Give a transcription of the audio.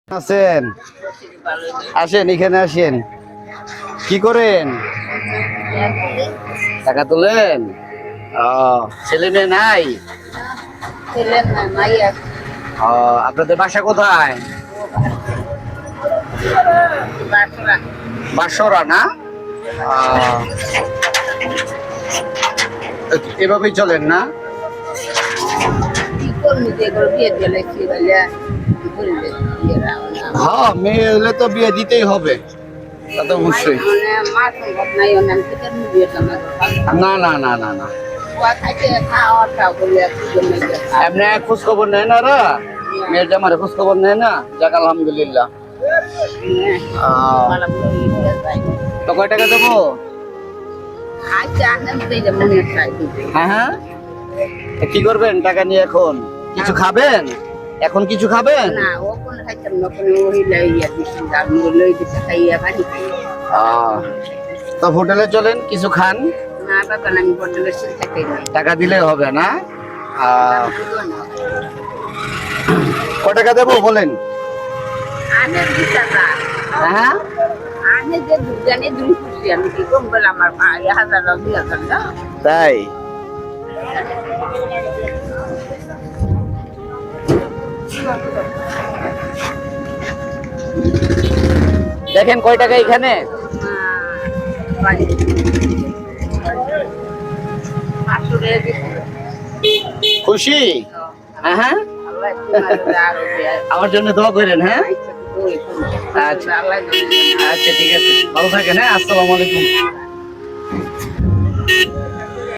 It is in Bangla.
আছেন? আসেন, এখানে আসেন। কি করেন? টাকা তোলেন? ছেলে মেয়ে নাই? আপনাদের বাসা কোথায়? বাসরা না? এভাবেই চলেন না? হ্যাঁ, মেয়ে হলে তো বিয়ে দিতেই হবে, তা তো অবশ্যই। না না না না না, এমনি খোঁজ খবর নেয় না রা, মেয়ের জামারে খোঁজ খবর নেয় না। যাক আলহামদুলিল্লাহ। তো কয় টাকা দেবো? হ্যাঁ হ্যাঁ, কি করবেন টাকা নিয়ে? এখন কিছু খাবেন? এখন কিছু খাবেন? তো হোটেলে চলেন, কিছু খান। টাকা দিলে হবে না? কয় টাকা দেবো বলেন? হ্যাঁ, তাই? দেখেন কয় টাকা এখানে। খুশি? হ্যাঁ, আমার জন্য দোয়া করেন। হ্যাঁ, আচ্ছা আচ্ছা, ঠিক আছে, ভালো থাকেন। হ্যাঁ, আসসালামু আলাইকুম।